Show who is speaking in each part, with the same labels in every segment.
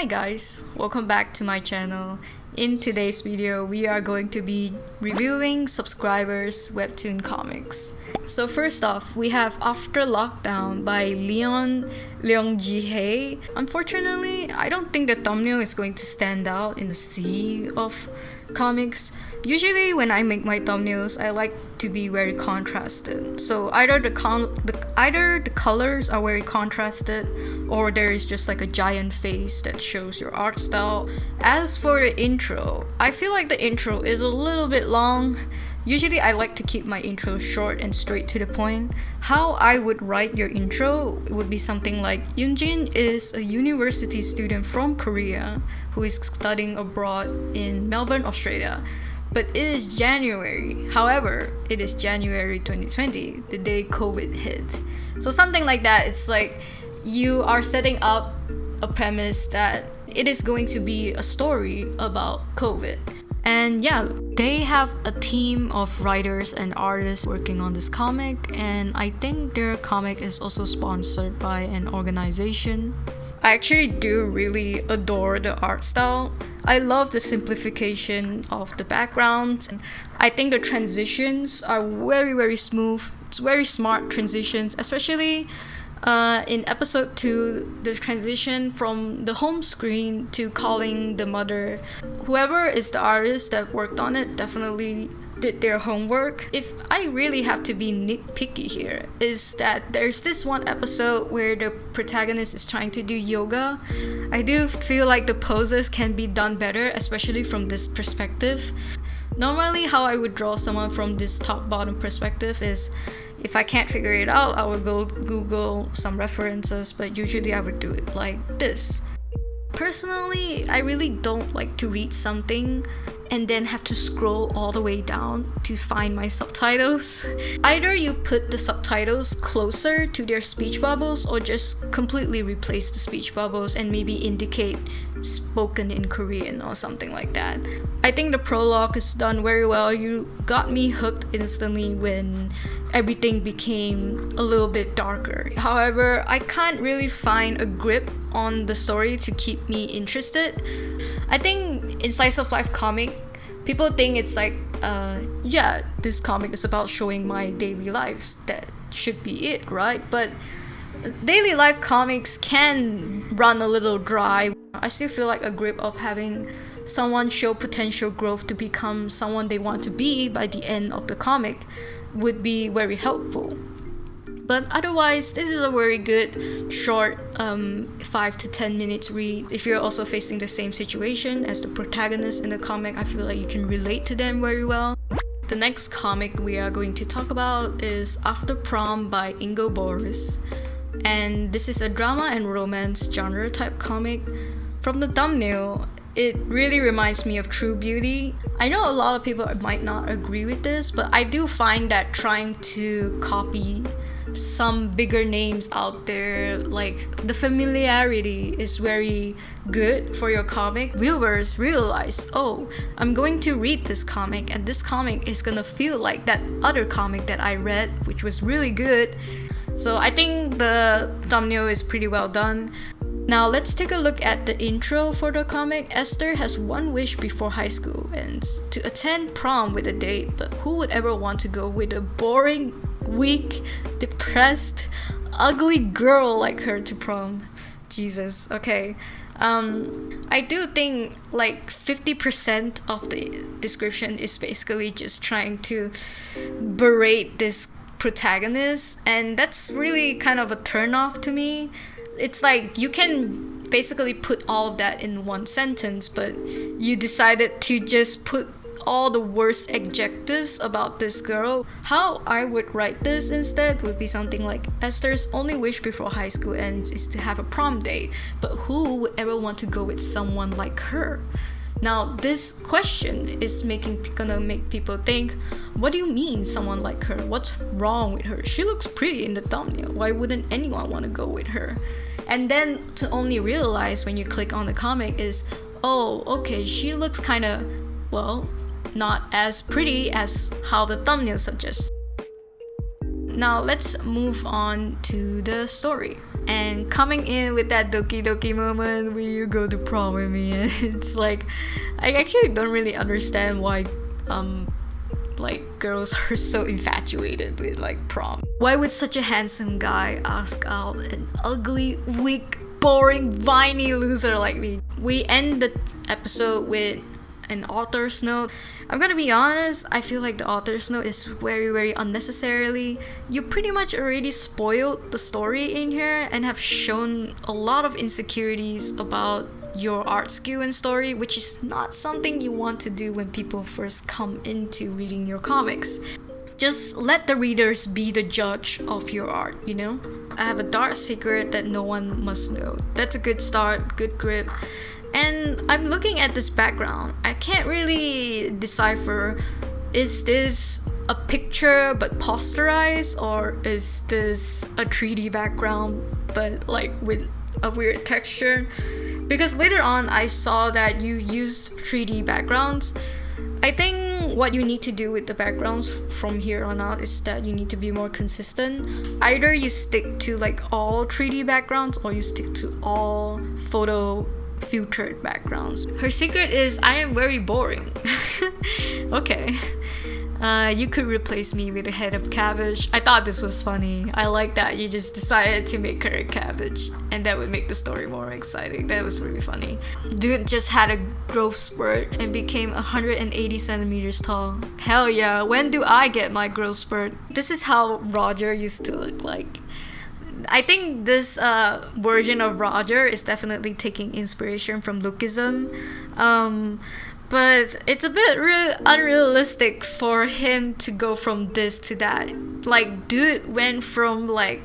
Speaker 1: Hi guys, welcome back to my channel. In today's video, we are going to be reviewing Subscribers webtoon comics. So first off, we have After Lockdown by Leon Ji-hae. Unfortunately, I don't think the thumbnail is going to stand out in the sea of comics. Usually when I make my thumbnails, I like to be very contrasted. So either the colors are very contrasted, or there is just like a giant face that shows your art style. As for the intro, I feel like the intro is a little bit long. Usually I like to keep my intro short and straight to the point. How I would write your intro would be something like, Yoonjin is a university student from Korea who is studying abroad in Melbourne, Australia. But it is January. However, it is January 2020, the day COVID hit. So something like that. It's like you are setting up a premise that it is going to be a story about COVID. And yeah, they have a team of writers and artists working on this comic, and I think their comic is also sponsored by an organization. I actually do really adore the art style. I love the simplification of the background. I think the transitions are very smooth. It's very smart transitions, especially in episode 2, the transition from the home screen to calling the mother. Whoever is the artist that worked on it definitely did their homework. If I really have to be nitpicky here, is that there's this one episode where the protagonist is trying to do yoga. I do feel like the poses can be done better, especially from this perspective. Normally, how I would draw someone from this top-bottom perspective is, if I can't figure it out, I would go Google some references, but usually I would do it like this. Personally, I really don't like to read something and then have to scroll all the way down to find my subtitles. Either you put the subtitles closer to their speech bubbles or just completely replace the speech bubbles and maybe indicate spoken in Korean or something like that. I think the prologue is done very well. You got me hooked instantly when everything became a little bit darker. However, I can't really find a grip on the story to keep me interested. I think in slice of life comic, people think it's like, this comic is about showing my daily lives. That should be it, right? But daily life comics can run a little dry. I still feel like a grip of having someone show potential growth to become someone they want to be by the end of the comic would be very helpful. But otherwise, this is a very good, short 5 to 10 minutes read. If you're also facing the same situation as the protagonist in the comic, I feel like you can relate to them very well. The next comic we are going to talk about is After Prom by Ingo Boris. And this is a drama and romance genre type comic. From the thumbnail, it really reminds me of True Beauty. I know a lot of people might not agree with this, but I do find that trying to copy some bigger names out there, like the familiarity is very good for your comic. Viewers realize, oh, I'm going to read this comic and this comic is gonna feel like that other comic that I read, which was really good. So I think the thumbnail is pretty well done. Now let's take a look at the intro for the comic. Esther has one wish before high school ends: to attend prom with a date, but who would ever want to go with a boring, weak, depressed, ugly girl like her to prom? Jesus, okay. I do think like 50% of the description is basically just trying to berate this protagonist, and that's really kind of a turn-off to me. It's like you can basically put all of that in one sentence, but you decided to just put all the worst adjectives about this girl. How I would write this instead would be something like, Esther's only wish before high school ends is to have a prom date, but who would ever want to go with someone like her? Now, this question is gonna make people think, what do you mean someone like her? What's wrong with her? She looks pretty in the thumbnail. Why wouldn't anyone want to go with her? And then to only realize when you click on the comic is, oh, okay, she looks kind of, well, not as pretty as how the thumbnail suggests. Now let's move on to the story. and coming in with that Doki Doki moment, will you go to prom with me? And it's like, I actually don't really understand why like girls are so infatuated with like prom. Why would such a handsome guy ask out an ugly, weak, boring, whiny loser like me? We end the episode with an author's note. I'm gonna be honest, I feel like the author's note is very unnecessarily. You pretty much already spoiled the story in here and have shown a lot of insecurities about your art skill and story, which is not something you want to do when people first come into reading your comics. Just let the readers be the judge of your art, you know? I have a dark secret that no one must know. That's a good start, good grip. And I'm looking at this background. I can't really decipher, is this a picture but posterized, or is this a 3D background but like with a weird texture? Because later on I saw that you used 3D backgrounds. I think what you need to do with the backgrounds from here on out is that you need to be more consistent. Either you stick to like all 3D backgrounds, or you stick to all photo filtered backgrounds. Her secret is I am very boring. Okay. You could replace me with a head of cabbage. I thought this was funny. I like that you just decided to make her a cabbage, and that would make the story more exciting. That was really funny. Dude just had a growth spurt and became 180 centimeters tall. Hell yeah, when do I get my growth spurt? This is how Roger used to look like. I think this version of Roger is definitely taking inspiration from Lookism. But it's a bit unrealistic for him to go from this to that. Like, dude went from like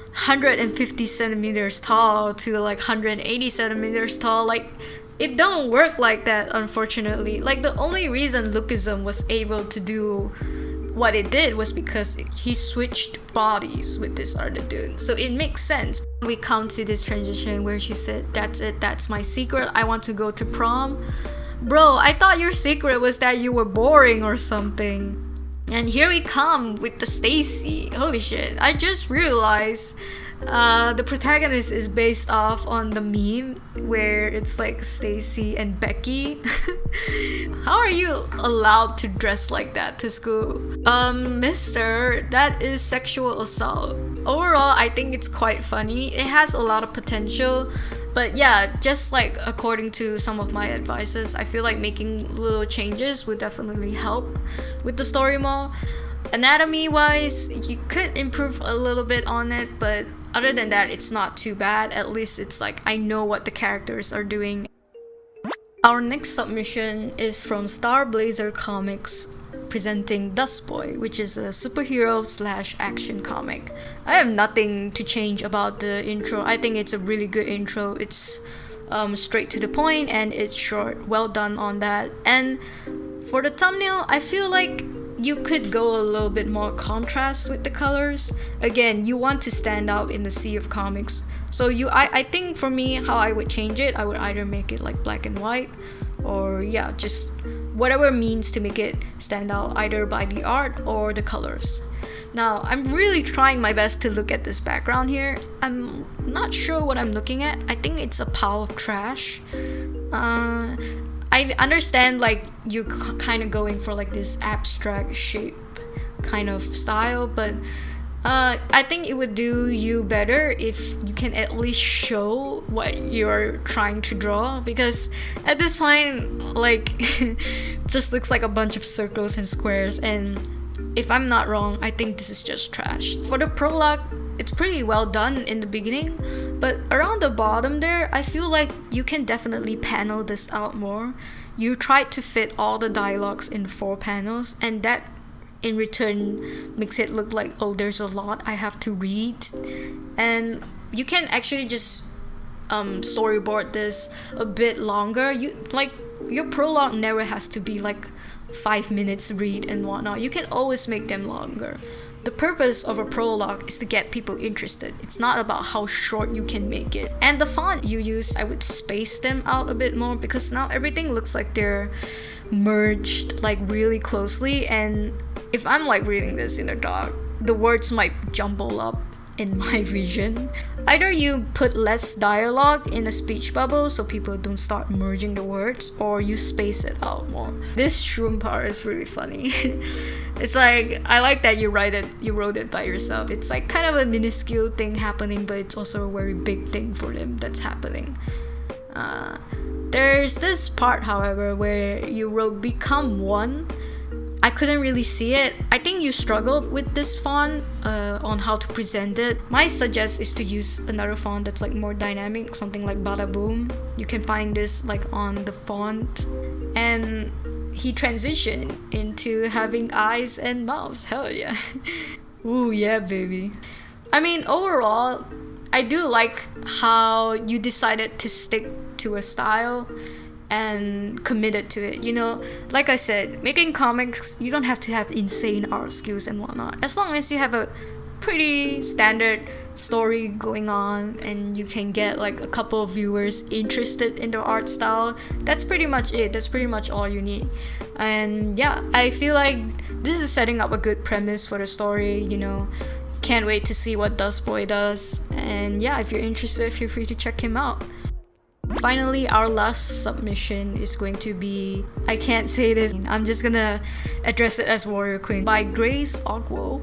Speaker 1: 150 centimeters tall to like 180 centimeters tall. Like, it don't work like that, unfortunately. Like, the only reason Lookism was able to do what it did was because he switched bodies with this other dude. So it makes sense. We come to this transition where she said, that's it, that's my secret, I want to go to prom. Bro, I thought your secret was that you were boring or something. And here we come with the Stacy. Holy shit, I just realized the protagonist is based off on the meme where it's like Stacy and Becky. How are you allowed to dress like that to school? Mister, that is sexual assault. Overall, I think it's quite funny. It has a lot of potential. But yeah, just like according to some of my advices, I feel like making little changes would definitely help with the story more. Anatomy wise, you could improve a little bit on it, but other than that, it's not too bad. At least it's like I know what the characters are doing. Our next submission is from Starblazer Comics, presenting Dust Boy, which is a superhero / action comic. I have nothing to change about the intro. I think it's a really good intro. It's straight to the point and it's short. Well done on that. And for the thumbnail, I feel like you could go a little bit more contrast with the colors. Again, you want to stand out in the sea of comics. So I think for me, how I would change it, I would either make it like black and white, or yeah, just whatever means to make it stand out, either by the art or the colors. Now, I'm really trying my best to look at this background here. I'm not sure what I'm looking at. I think it's a pile of trash. I understand like you kind of going for like this abstract shape kind of style, but I think it would do you better if you can at least show what you're trying to draw, because at this point, like, it just looks like a bunch of circles and squares, and if I'm not wrong, I think this is just trash. For the prologue, it's pretty well done in the beginning, but around the bottom there, I feel like you can definitely panel this out more. You tried to fit all the dialogues in 4 panels, and that in return makes it look like, oh, there's a lot I have to read. And you can actually just storyboard this a bit longer. Your prologue never has to be like 5 minutes read and whatnot. You can always make them longer. The purpose of a prologue is to get people interested. It's not about how short you can make it. And the font you use, I would space them out a bit more, because now everything looks like they're merged like really closely, and if I'm like reading this in the dark, the words might jumble up in my vision. Either you put less dialogue in a speech bubble so people don't start merging the words, or you space it out more. This shroom part is really funny. It's like, I like that you wrote it by yourself. It's like kind of a minuscule thing happening, but it's also a very big thing for them that's happening. There's this part, however, where you wrote become one. I couldn't really see it. I think you struggled with this font on how to present it. My suggest is to use another font that's like more dynamic, something like Bada Boom. You can find this like on the font. And he transitioned into having eyes and mouths. Hell yeah. Ooh yeah, baby. I mean, overall, I do like how you decided to stick to a style and committed to it. You know, like I said, making comics, you don't have to have insane art skills and whatnot. As long as you have a pretty standard story going on and you can get like a couple of viewers interested in the art style, that's pretty much it. That's pretty much all you need. And yeah, I feel like this is setting up a good premise for the story, you know. Can't wait to see what Dust Boy does. And yeah, if you're interested, feel free to check him out. Finally, our last submission is going to be, I can't say this, I'm just gonna address it as Warrior Queen, by Grace Ogwo,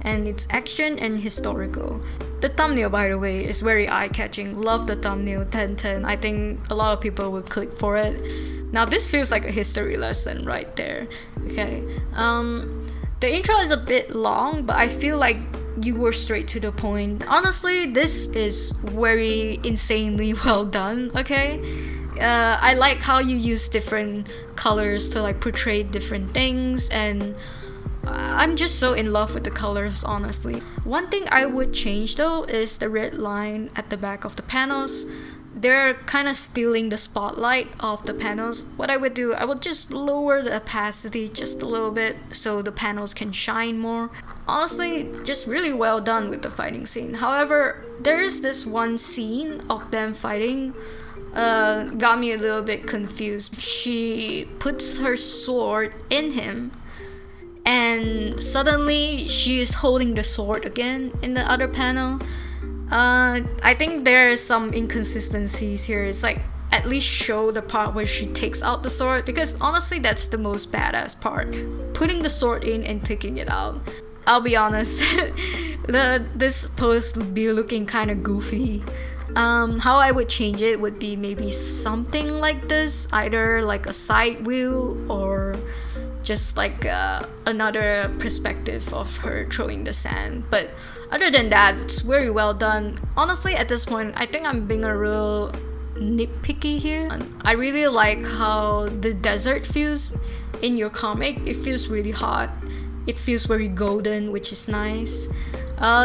Speaker 1: and it's action and historical. The thumbnail, by the way, is very eye-catching. Love the thumbnail, 10/10. I think a lot of people will click for it. Now this feels like a history lesson right there. Okay, the intro is a bit long, but I feel like you were straight to the point. Honestly, this is very insanely well done, okay? I like how you use different colors to like portray different things, and I'm just so in love with the colors, honestly. One thing I would change though is the red line at the back of the panels. They're kind of stealing the spotlight of the panels. What I would do, I would just lower the opacity just a little bit so the panels can shine more. Honestly, just really well done with the fighting scene. However, there is this one scene of them fighting got me a little bit confused. She puts her sword in him and suddenly she is holding the sword again in the other panel. I think there are some inconsistencies here. It's like, at least show the part where she takes out the sword, because honestly that's the most badass part. Putting the sword in and taking it out. I'll be honest, this pose would be looking kind of goofy. How I would change it would be maybe something like this, either like a side view or just like another perspective of her throwing the sand. But other than that, it's very well done. Honestly, at this point, I think I'm being a real nitpicky here. I really like how the desert feels in your comic. It feels really hot. It feels very golden, which is nice.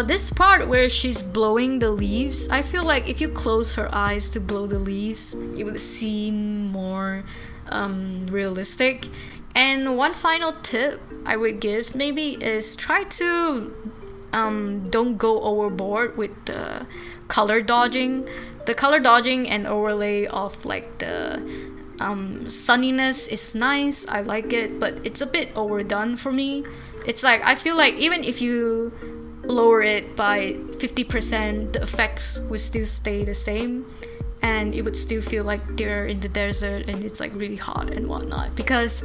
Speaker 1: This part where she's blowing the leaves, I feel like if you close her eyes to blow the leaves, it would seem more realistic. And one final tip I would give maybe is try to don't go overboard with the color dodging. The color dodging and overlay of like the sunniness is nice. I like it, but it's a bit overdone for me. It's like, I feel like even if you lower it by 50%, the effects would still stay the same, and it would still feel like they're in the desert and it's like really hot and whatnot, because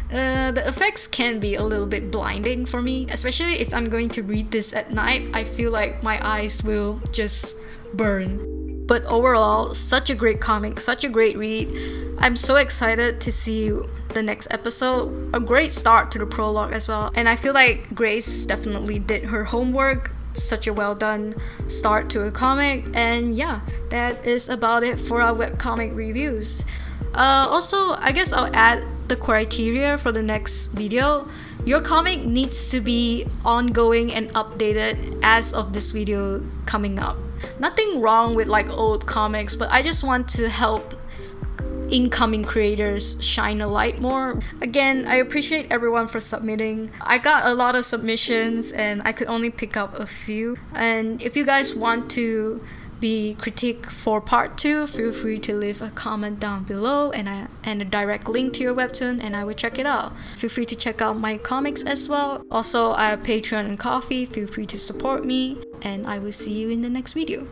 Speaker 1: the effects can be a little bit blinding for me, especially if I'm going to read this at night. I feel like my eyes will just burn. But overall, such a great comic, such a great read. I'm so excited to see the next episode. A great start to the prologue as well, and I feel like Grace definitely did her homework. Such a well done start to a comic. And yeah, that is about it for our webcomic reviews. Also, I guess I'll add the criteria for the next video. Your comic needs to be ongoing and updated as of this video coming up. Nothing wrong with like old comics, but I just want to help incoming creators shine a light more. Again, I appreciate everyone for submitting. I got a lot of submissions and I could only pick up a few. And if you guys want to be critique for part 2, feel free to leave a comment down below and a direct link to your webtoon, and I will check it out. Feel free to check out my comics as well. Also, I have Patreon and Ko-fi. Feel free to support me, and I will see you in the next video.